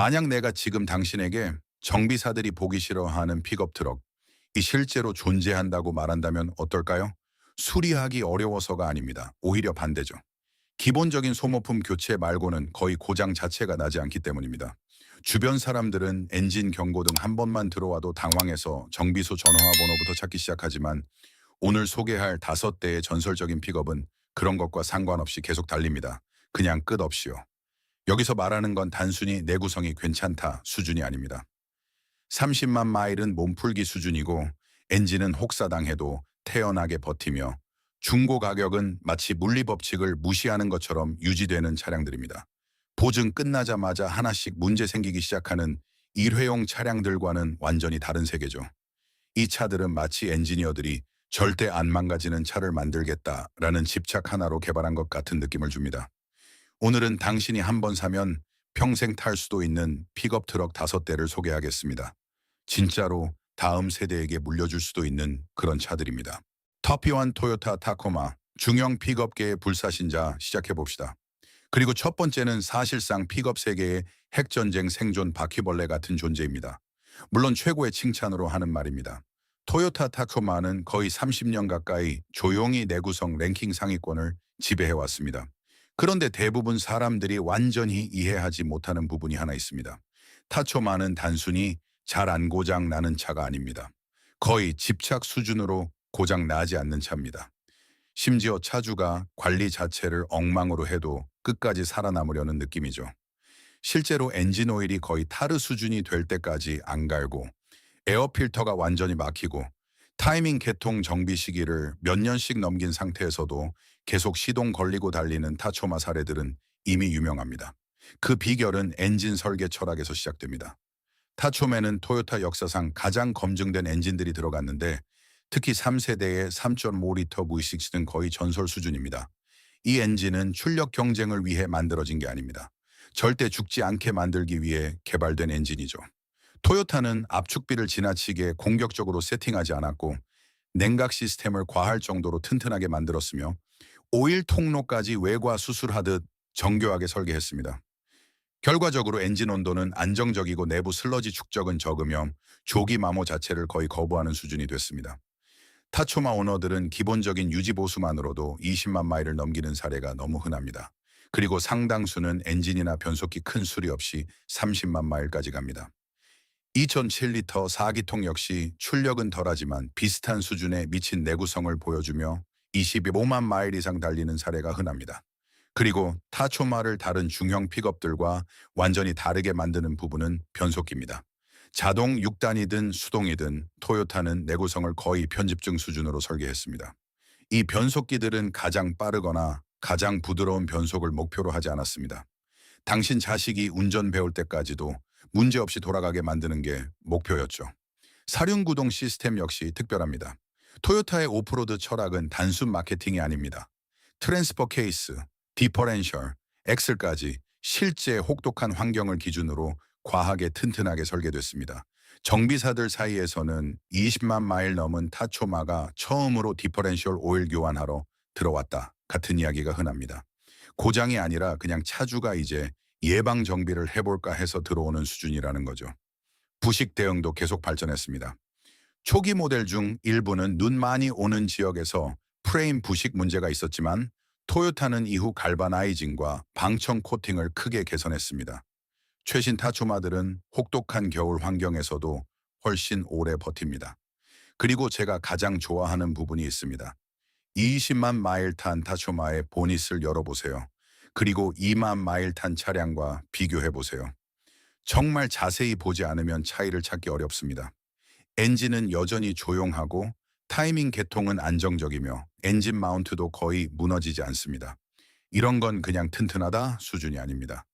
만약 내가 지금 당신에게 정비사들이 보기 싫어하는 픽업 트럭, 이 실제로 존재한다고 말한다면 어떨까요? 수리하기 어려워서가 아닙니다. 오히려 반대죠. 기본적인 소모품 교체 말고는 거의 고장 자체가 나지 않기 때문입니다. 주변 사람들은 엔진 경고 등 한 번만 들어와도 당황해서 정비소 전화번호부터 찾기 시작하지만 오늘 소개할 5대의 전설적인 픽업은 그런 것과 상관없이 계속 달립니다. 그냥 끝없이요. 여기서 말하는 건 단순히 내구성이 괜찮다 수준이 아닙니다. 30만 마일은 몸풀기 수준이고 엔진은 혹사당해도 태연하게 버티며 중고 가격은 마치 물리법칙을 무시하는 것처럼 유지되는 차량들입니다. 보증 끝나자마자 하나씩 문제 생기기 시작하는 일회용 차량들과는 완전히 다른 세계죠. 이 차들은 마치 엔지니어들이 절대 안 망가지는 차를 만들겠다라는 집착 하나로 개발한 것 같은 느낌을 줍니다. 오늘은 당신이 한번 사면 평생 탈 수도 있는 픽업 트럭 5대를 소개하겠습니다. 진짜로 다음 세대에게 물려줄 수도 있는 그런 차들입니다. 터피완 토요타 타코마, 중형 픽업계의 불사신자 시작해봅시다. 그리고 첫 번째는 사실상 픽업 세계의 핵전쟁 생존 바퀴벌레 같은 존재입니다. 물론 최고의 칭찬으로 하는 말입니다. 토요타 타코마는 거의 30년 가까이 조용히 내구성 랭킹 상위권을 지배해왔습니다. 그런데 대부분 사람들이 완전히 이해하지 못하는 부분이 하나 있습니다. 타초마는 단순히 잘 안 고장 나는 차가 아닙니다. 거의 집착 수준으로 고장 나지 않는 차입니다. 심지어 차주가 관리 자체를 엉망으로 해도 끝까지 살아남으려는 느낌이죠. 실제로 엔진 오일이 거의 타르 수준이 될 때까지 안 갈고 에어 필터가 완전히 막히고 타이밍 개통 정비 시기를 몇 년씩 넘긴 상태에서도 계속 시동 걸리고 달리는 타초마 사례들은 이미 유명합니다. 그 비결은 엔진 설계 철학에서 시작됩니다. 타초메는 토요타 역사상 가장 검증된 엔진들이 들어갔는데 특히 3세대의 3.5리터 V6는 거의 전설 수준입니다. 이 엔진은 출력 경쟁을 위해 만들어진 게 아닙니다. 절대 죽지 않게 만들기 위해 개발된 엔진이죠. 토요타는 압축비를 지나치게 공격적으로 세팅하지 않았고 냉각 시스템을 과할 정도로 튼튼하게 만들었으며 오일 통로까지 외과 수술하듯 정교하게 설계했습니다. 결과적으로 엔진 온도는 안정적이고 내부 슬러지 축적은 적으며 조기 마모 자체를 거의 거부하는 수준이 됐습니다. 타초마 오너들은 기본적인 유지 보수만으로도 20만 마일을 넘기는 사례가 너무 흔합니다. 그리고 상당수는 엔진이나 변속기 큰 수리 없이 30만 마일까지 갑니다. 2007리터 4기통 역시 출력은 덜하지만 비슷한 수준의 미친 내구성을 보여주며 25만 마일 이상 달리는 사례가 흔합니다. 그리고 타초마를 다른 중형 픽업들과 완전히 다르게 만드는 부분은 변속기입니다. 자동 6단이든 수동이든 토요타는 내구성을 거의 편집증 수준으로 설계했습니다. 이 변속기들은 가장 빠르거나 가장 부드러운 변속을 목표로 하지 않았습니다. 당신 자식이 운전 배울 때까지도 문제없이 돌아가게 만드는 게 목표였죠. 사륜구동 시스템 역시 특별합니다. 토요타의 오프로드 철학은 단순 마케팅이 아닙니다. 트랜스퍼 케이스, 디퍼렌셜, 엑셀까지 실제 혹독한 환경을 기준으로 과하게 튼튼하게 설계됐습니다. 정비사들 사이에서는 20만 마일 넘은 타초마가 처음으로 디퍼렌셜 오일 교환하러 들어왔다 같은 이야기가 흔합니다. 고장이 아니라 그냥 차주가 이제 예방 정비를 해볼까 해서 들어오는 수준이라는 거죠. 부식 대응도 계속 발전했습니다. 초기 모델 중 일부는 눈 많이 오는 지역에서 프레임 부식 문제가 있었지만 토요타는 이후 갈바나이징과 방청 코팅을 크게 개선했습니다. 최신 타초마들은 혹독한 겨울 환경에서도 훨씬 오래 버팁니다. 그리고 제가 가장 좋아하는 부분이 있습니다. 20만 마일 탄 타초마의 보닛을 열어보세요. 그리고 2만 마일 탄 차량과 비교해보세요. 정말 자세히 보지 않으면 차이를 찾기 어렵습니다. 엔진은 여전히 조용하고 타이밍 개통은 안정적이며 엔진 마운트도 거의 무너지지 않습니다. 이런 건 그냥 튼튼하다 수준이 아닙니다.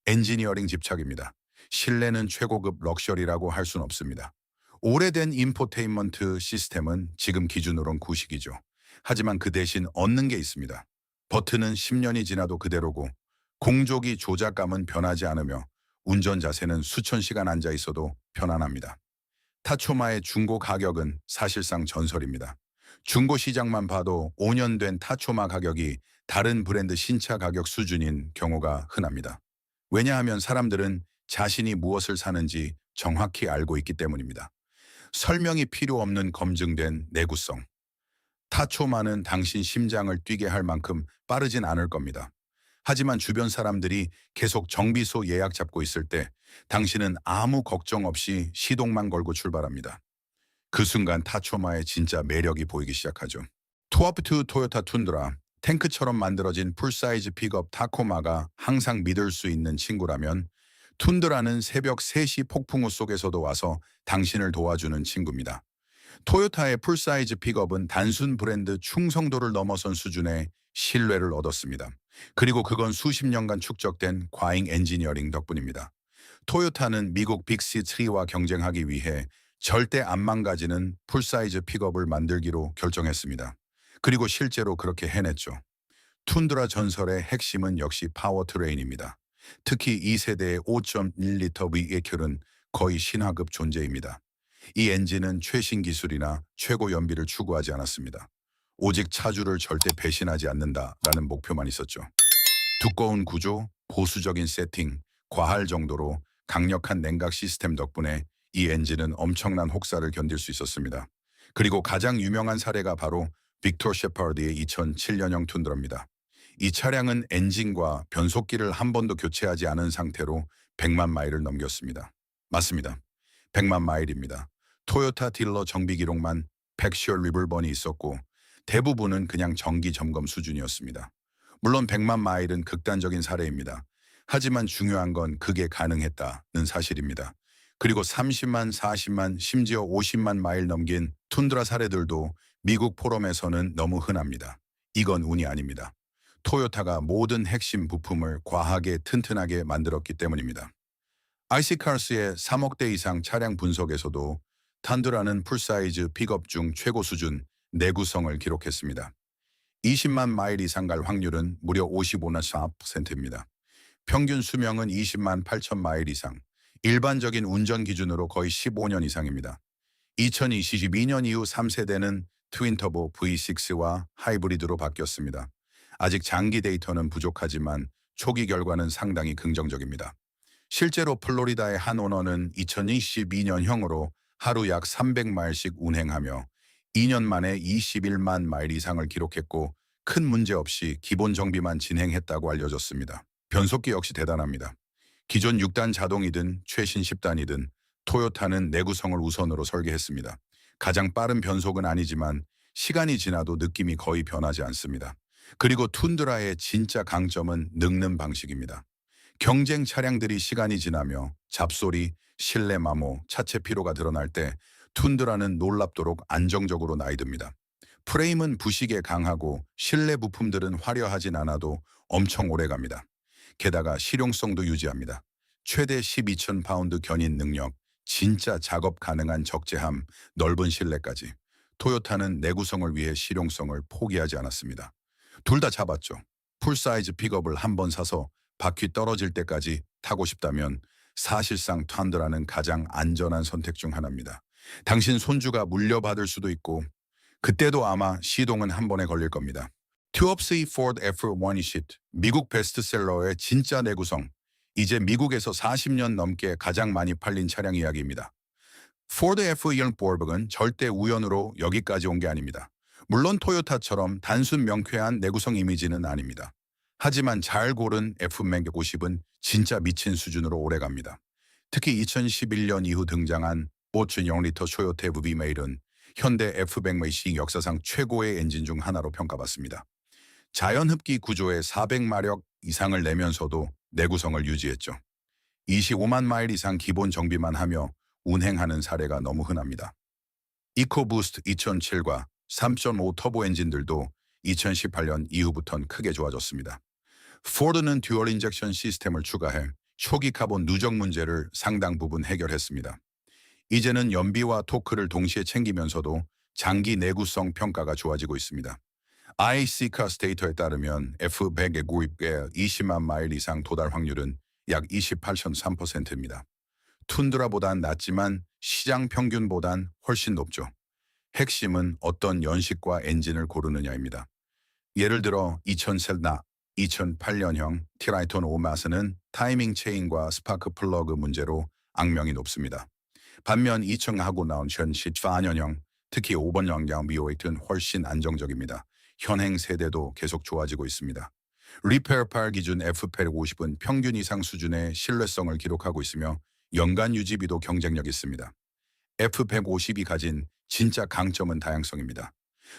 엔지니어링 집착입니다. 실내는 최고급 럭셔리라고 할 순 없습니다. 오래된 인포테인먼트 시스템은 지금 기준으론 구식이죠. 하지만 그 대신 얻는 게 있습니다. 버튼은 10년이 지나도 그대로고 공조기 조작감은 변하지 않으며 운전 자세는 수천 시간 앉아 있어도 편안합니다. 타초마의 중고 가격은 사실상 전설입니다. 중고 시장만 봐도 5년 된 타초마 가격이 다른 브랜드 신차 가격 수준인 경우가 흔합니다. 왜냐하면 사람들은 자신이 무엇을 사는지 정확히 알고 있기 때문입니다. 설명이 필요 없는 검증된 내구성. 타초마는 당신 심장을 뛰게 할 만큼 빠르진 않을 겁니다. 하지만 주변 사람들이 계속 정비소 예약 잡고 있을 때 당신은 아무 걱정 없이 시동만 걸고 출발합니다. 그 순간 타초마의 진짜 매력이 보이기 시작하죠. 투어프트 토요타 툰드라, 탱크처럼 만들어진 풀사이즈 픽업 타코마가 항상 믿을 수 있는 친구라면 툰드라는 새벽 3시 폭풍우 속에서도 와서 당신을 도와주는 친구입니다. 토요타의 풀사이즈 픽업은 단순 브랜드 충성도를 넘어선 수준의 신뢰를 얻었습니다. 그리고 그건 수십 년간 축적된 과잉 엔지니어링 덕분입니다. 토요타는 미국 빅3와 경쟁하기 위해 절대 안 망가지는 풀사이즈 픽업을 만들기로 결정했습니다. 그리고 실제로 그렇게 해냈죠. 툰드라 전설의 핵심은 역시 파워트레인입니다. 특히 2세대의 5.1리터 V8은 거의 신화급 존재입니다. 이 엔진은 최신 기술이나 최고 연비를 추구하지 않았습니다. 오직 차주를 절대 배신하지 않는다라는 목표만 있었죠. 두꺼운 구조, 보수적인 세팅, 과할 정도로 강력한 냉각 시스템 덕분에 이 엔진은 엄청난 혹사를 견딜 수 있었습니다. 그리고 가장 유명한 사례가 바로 빅토르 셰퍼드의 2007년형 툰드라입니다. 이 차량은 엔진과 변속기를 한 번도 교체하지 않은 상태로 100만 마일을 넘겼습니다. 맞습니다. 100만 마일입니다. 토요타 딜러 정비 기록만 100셜 리블번이 있었고 대부분은 그냥 정기 점검 수준이었습니다. 물론 100만 마일은 극단적인 사례입니다. 하지만 중요한 건 그게 가능했다는 사실입니다. 그리고 30만, 40만, 심지어 50만 마일 넘긴 툰드라 사례들도 미국 포럼에서는 너무 흔합니다. 이건 운이 아닙니다. 토요타가 모든 핵심 부품을 과하게 튼튼하게 만들었기 때문입니다. ICCars의 3억 대 이상 차량 분석에서도 툰드라는 풀사이즈 픽업 중 최고 수준 내구성을 기록했습니다. 20만 마일 이상 갈 확률은 무려 55.4%입니다. 평균 수명은 20만 8천 마일 이상, 일반적인 운전 기준으로 거의 15년 이상입니다. 2022년 이후 3세대는 트윈터보 V6와 하이브리드로 바뀌었습니다. 아직 장기 데이터는 부족하지만 초기 결과는 상당히 긍정적입니다. 실제로 플로리다의 한 오너는 2022년형으로 하루 약 300마일씩 운행하며 2년 만에 21만 마일 이상을 기록했고 큰 문제 없이 기본 정비만 진행했다고 알려졌습니다. 변속기 역시 대단합니다. 기존 6단 자동이든 최신 10단이든 토요타는 내구성을 우선으로 설계했습니다. 가장 빠른 변속은 아니지만 시간이 지나도 느낌이 거의 변하지 않습니다. 그리고 툰드라의 진짜 강점은 늙는 방식입니다. 경쟁 차량들이 시간이 지나며 잡소리, 실내 마모, 차체 피로가 드러날 때 툰드라는 놀랍도록 안정적으로 나이 듭니다. 프레임은 부식에 강하고 실내 부품들은 화려하진 않아도 엄청 오래 갑니다. 게다가 실용성도 유지합니다. 최대 12,000파운드 견인 능력, 진짜 작업 가능한 적재함, 넓은 실내까지. 토요타는 내구성을 위해 실용성을 포기하지 않았습니다. 둘 다 잡았죠. 풀사이즈 픽업을 한 번 사서 바퀴 떨어질 때까지 타고 싶다면 사실상 툰드라는 가장 안전한 선택 중 하나입니다. 당신 손주가 물려받을 수도 있고 그때도 아마 시동은 한 번에 걸릴 겁니다. 튜업스의 포드 F120, 미국 베스트셀러의 진짜 내구성. 이제 미국에서 40년 넘게 가장 많이 팔린 차량 이야기입니다. 포드 F140은 절대 우연으로 여기까지 온 게 아닙니다. 물론 토요타처럼 단순 명쾌한 내구성 이미지는 아닙니다. 하지만 잘 고른 F150은 진짜 미친 수준으로 오래갑니다. 특히 2011년 이후 등장한 5.0리터 초요테 VMA일은 현대 F100의 역사상 최고의 엔진 중 하나로 평가받습니다. 자연흡기 구조의 400마력 이상을 내면서도 내구성을 유지했죠. 25만 마일 이상 기본 정비만 하며 운행하는 사례가 너무 흔합니다. 이코부스트 2007과 3.5 터보 엔진들도 2018년 이후부터는 크게 좋아졌습니다. 포드는 듀얼 인젝션 시스템을 추가해 초기 카본 누적 문제를 상당 부분 해결했습니다. 이제는 연비와 토크를 동시에 챙기면서도 장기 내구성 평가가 좋아지고 있습니다. ICCars 데이터에 따르면 F100의 구입에 20만 마일 이상 도달 확률은 약 28.3%입니다. 툰드라보단 낮지만 시장 평균보단 훨씬 높죠. 핵심은 어떤 연식과 엔진을 고르느냐입니다. 예를 들어 2000셀나 2008년형 티라이톤 오마스는 타이밍 체인과 스파크 플러그 문제로 악명이 높습니다. 반면 2000하고 나온 2014년형, 특히 5번 영장 미오에이트는 훨씬 안정적입니다. 현행 세대도 계속 좋아지고 있습니다. 리페어팔 기준 F150은 평균 이상 수준의 신뢰성을 기록하고 있으며 연간 유지비도 경쟁력 있습니다. F150이 가진 진짜 강점은 다양성입니다.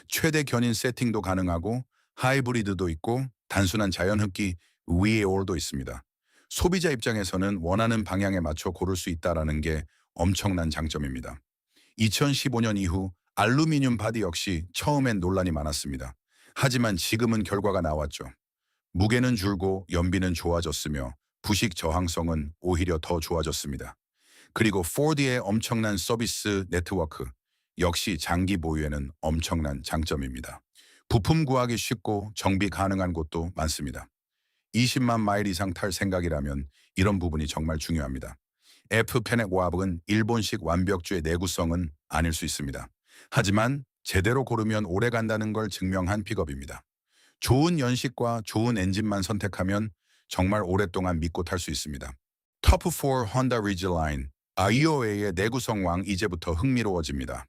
최대 견인 세팅도 가능하고 하이브리드도 있고 단순한 자연흡기 VAO도 있습니다. 소비자 입장에서는 원하는 방향에 맞춰 고를 수 있다는 게 엄청난 장점입니다. 2015년 이후 알루미늄 바디 역시 처음엔 논란이 많았습니다. 하지만 지금은 결과가 나왔죠. 무게는 줄고 연비는 좋아졌으며 부식 저항성은 오히려 더 좋아졌습니다. 그리고 포드의 엄청난 서비스 네트워크 역시 장기 보유에는 엄청난 장점입니다. 부품 구하기 쉽고 정비 가능한 곳도 많습니다. 20만 마일 이상 탈 생각이라면 이런 부분이 정말 중요합니다. F100 와복은 일본식 완벽주의 내구성은 아닐 수 있습니다. 하지만 제대로 고르면 오래 간다는 걸 증명한 픽업입니다. 좋은 연식과 좋은 엔진만 선택하면 정말 오랫동안 믿고 탈 수 있습니다. 터프4 혼다 리지라인 IOA의 내구성왕 이제부터 흥미로워집니다.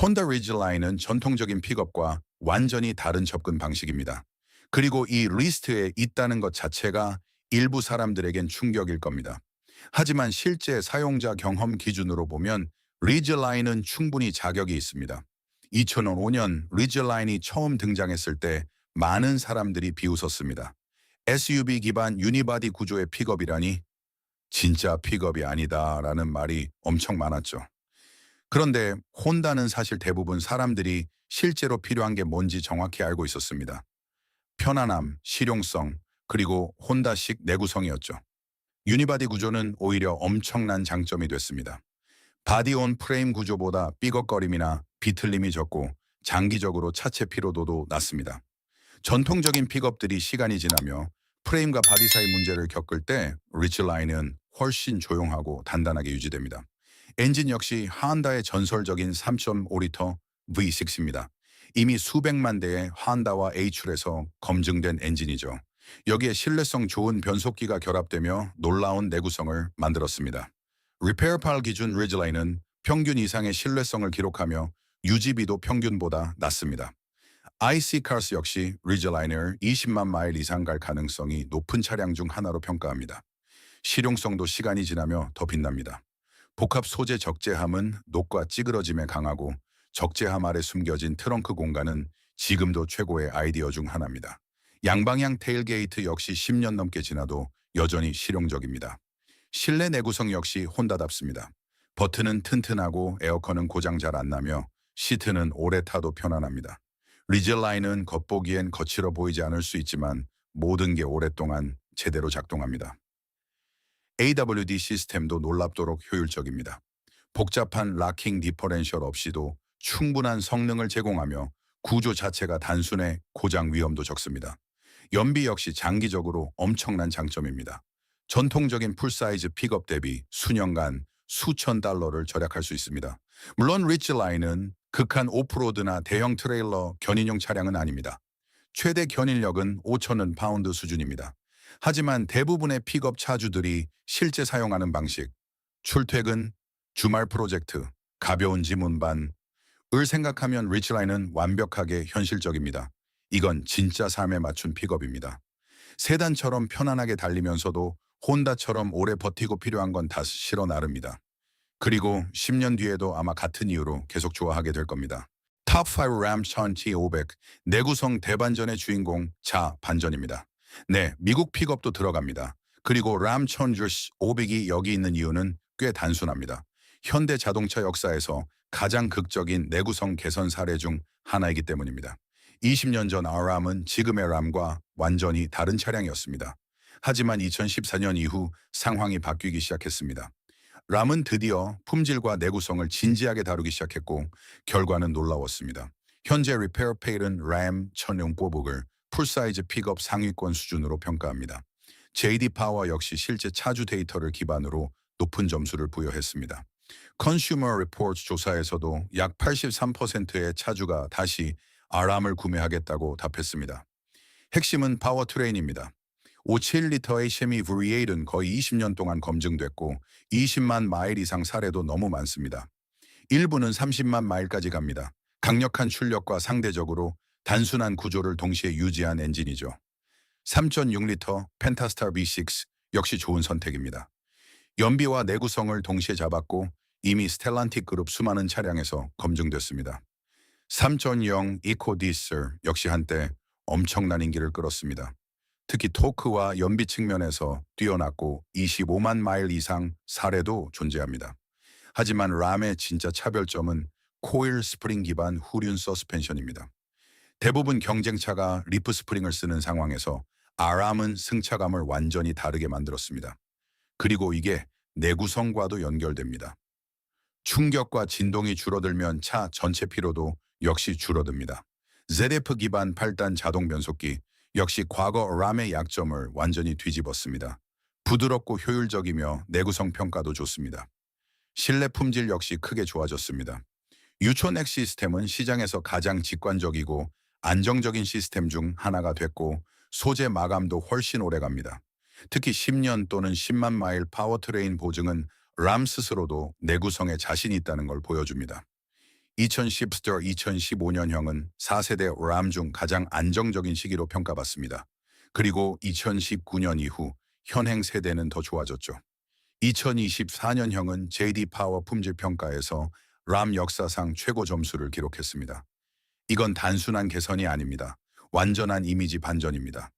혼다 리지라인은 전통적인 픽업과 완전히 다른 접근 방식입니다. 그리고 이 리스트에 있다는 것 자체가 일부 사람들에겐 충격일 겁니다. 하지만 실제 사용자 경험 기준으로 보면 리즈라인은 충분히 자격이 있습니다. 2005년 리즈라인이 처음 등장했을 때 많은 사람들이 비웃었습니다. SUV 기반 유니바디 구조의 픽업이라니 진짜 픽업이 아니다라는 말이 엄청 많았죠. 그런데 혼다는 사실 대부분 사람들이 실제로 필요한 게 뭔지 정확히 알고 있었습니다. 편안함, 실용성, 그리고 혼다식 내구성이었죠. 유니바디 구조는 오히려 엄청난 장점이 됐습니다. 바디온 프레임 구조보다 삐걱거림이나 비틀림이 적고 장기적으로 차체 피로도도 낮습니다. 전통적인 픽업들이 시간이 지나며 프레임과 바디 사이 문제를 겪을 때 리치라인은 훨씬 조용하고 단단하게 유지됩니다. 엔진 역시 한다의 전설적인 3.5리터 V6입니다. 이미 수백만 대의 한다와 H출에서 검증된 엔진이죠. 여기에 신뢰성 좋은 변속기가 결합되며 놀라운 내구성을 만들었습니다. 리페어팔 기준 리즈라인은 평균 이상의 신뢰성을 기록하며 유지비도 평균보다 낮습니다. IC카스 역시 리즈라인을 20만 마일 이상 갈 가능성이 높은 차량 중 하나로 평가합니다. 실용성도 시간이 지나며 더 빛납니다. 복합 소재 적재함은 녹과 찌그러짐에 강하고 적재함 아래 숨겨진 트렁크 공간은 지금도 최고의 아이디어 중 하나입니다. 양방향 테일게이트 역시 10년 넘게 지나도 여전히 실용적입니다. 실내 내구성 역시 혼다답습니다. 버튼은 튼튼하고 에어컨은 고장 잘 안 나며 시트는 오래 타도 편안합니다. 리즈라인은 겉보기엔 거칠어 보이지 않을 수 있지만 모든 게 오랫동안 제대로 작동합니다. AWD 시스템도 놀랍도록 효율적입니다. 복잡한 락킹 디퍼렌셜 없이도 충분한 성능을 제공하며 구조 자체가 단순해 고장 위험도 적습니다. 연비 역시 장기적으로 엄청난 장점입니다. 전통적인 풀사이즈 픽업 대비 수년간 수천 달러를 절약할 수 있습니다. 물론 리치라인은 극한 오프로드나 대형 트레일러 견인용 차량은 아닙니다. 최대 견인력은 5,000 파운드 수준입니다. 하지만 대부분의 픽업 차주들이 실제 사용하는 방식, 출퇴근, 주말 프로젝트, 가벼운 짐 운반을 생각하면 리치라인은 완벽하게 현실적입니다. 이건 진짜 삶에 맞춘 픽업입니다. 세단처럼 편안하게 달리면서도 혼다처럼 오래 버티고 필요한 건 다 실어 나릅니다. 그리고 10년 뒤에도 아마 같은 이유로 계속 좋아하게 될 겁니다. 탑5 램 1500 내구성 대반전의 주인공 자 반전입니다. 네, 미국 픽업도 들어갑니다. 그리고 람 1500이 여기 있는 이유는 꽤 단순합니다. 현대 자동차 역사에서 가장 극적인 내구성 개선 사례 중 하나이기 때문입니다. 20년 전 R람은 지금의 람과 완전히 다른 차량이었습니다. 하지만 2014년 이후 상황이 바뀌기 시작했습니다. 람은 드디어 품질과 내구성을 진지하게 다루기 시작했고 결과는 놀라웠습니다. 현재 리페어페일은 람 1600을 풀사이즈 픽업 상위권 수준으로 평가합니다. JD 파워 역시 실제 차주 데이터를 기반으로 높은 점수를 부여했습니다. 컨슈머 리포트 조사에서도 약 83%의 차주가 다시 R람을 구매하겠다고 답했습니다. 핵심은 파워트레인입니다. 5.7리터의 쉐미 브리에이드는 거의 20년 동안 검증됐고 20만 마일 이상 사례도 너무 많습니다. 일부는 30만 마일까지 갑니다. 강력한 출력과 상대적으로 단순한 구조를 동시에 유지한 엔진이죠. 3.6리터 펜타스타 V6 역시 좋은 선택입니다. 연비와 내구성을 동시에 잡았고 이미 스텔란틱 그룹 수많은 차량에서 검증됐습니다. 3.0 이코 디셀 역시 한때 엄청난 인기를 끌었습니다. 특히 토크와 연비 측면에서 뛰어났고 25만 마일 이상 사례도 존재합니다. 하지만 람의 진짜 차별점은 코일 스프링 기반 후륜 서스펜션입니다. 대부분 경쟁차가 리프 스프링을 쓰는 상황에서 아람은 승차감을 완전히 다르게 만들었습니다. 그리고 이게 내구성과도 연결됩니다. 충격과 진동이 줄어들면 차 전체 피로도 역시 줄어듭니다. ZF 기반 8단 자동 변속기 역시 과거 람의 약점을 완전히 뒤집었습니다. 부드럽고 효율적이며 내구성 평가도 좋습니다. 실내 품질 역시 크게 좋아졌습니다. 유초넥 시스템은 시장에서 가장 직관적이고 안정적인 시스템 중 하나가 됐고 소재 마감도 훨씬 오래갑니다. 특히 10년 또는 10만 마일 파워트레인 보증은 람 스스로도 내구성에 자신이 있다는 걸 보여줍니다. 2010부터 2015년형은 4세대 람 중 가장 안정적인 시기로 평가받습니다. 그리고 2019년 이후 현행 세대는 더 좋아졌죠. 2024년형은 JD 파워 품질 평가에서 람 역사상 최고 점수를 기록했습니다. 이건 단순한 개선이 아닙니다. 완전한 이미지 반전입니다.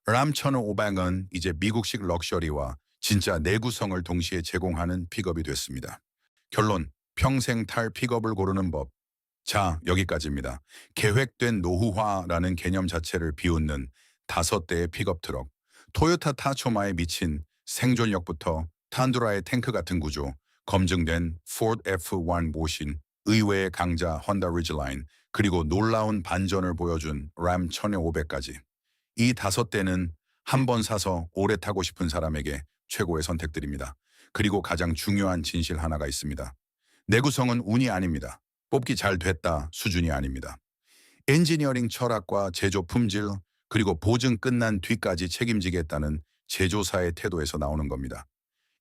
람 1500은 이제 미국식 럭셔리와 진짜 내구성을 동시에 제공하는 픽업이 됐습니다. 결론, 평생 탈 픽업을 고르는 법. 자, 여기까지입니다. 계획된 노후화라는 개념 자체를 비웃는 5대의 픽업 트럭. 토요타 타초마에 미친 생존력부터 탄두라의 탱크 같은 구조, 검증된 포드 F1 모신, 의외의 강자 혼다 리지라인, 그리고 놀라운 반전을 보여준 람 1500까지. 이 5대는 한 번 사서 오래 타고 싶은 사람에게 최고의 선택들입니다. 그리고 가장 중요한 진실 하나가 있습니다. 내구성은 운이 아닙니다. 뽑기 잘 됐다 수준이 아닙니다. 엔지니어링 철학과 제조 품질, 그리고 보증 끝난 뒤까지 책임지겠다는 제조사의 태도에서 나오는 겁니다.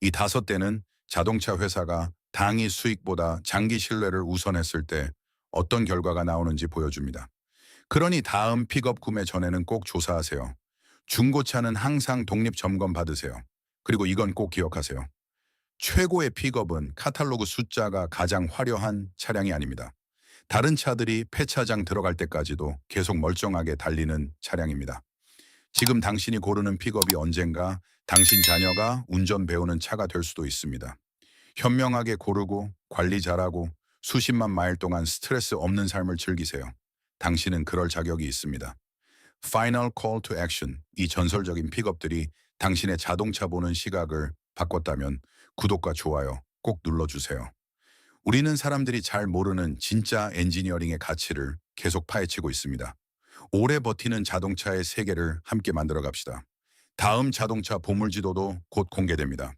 이 5대는 자동차 회사가 당위 수익보다 장기 신뢰를 우선했을 때 어떤 결과가 나오는지 보여줍니다. 그러니 다음 픽업 구매 전에는 꼭 조사하세요. 중고차는 항상 독립 점검 받으세요. 그리고 이건 꼭 기억하세요. 최고의 픽업은 카탈로그 숫자가 가장 화려한 차량이 아닙니다. 다른 차들이 폐차장 들어갈 때까지도 계속 멀쩡하게 달리는 차량입니다. 지금 당신이 고르는 픽업이 언젠가 당신 자녀가 운전 배우는 차가 될 수도 있습니다. 현명하게 고르고 관리 잘하고 수십만 마일 동안 스트레스 없는 삶을 즐기세요. 당신은 그럴 자격이 있습니다. Final Call to Action, 이 전설적인 픽업들이 당신의 자동차 보는 시각을 바꿨다면 구독과 좋아요 꼭 눌러주세요. 우리는 사람들이 잘 모르는 진짜 엔지니어링의 가치를 계속 파헤치고 있습니다. 오래 버티는 자동차의 세계를 함께 만들어 갑시다. 다음 자동차 보물지도도 곧 공개됩니다.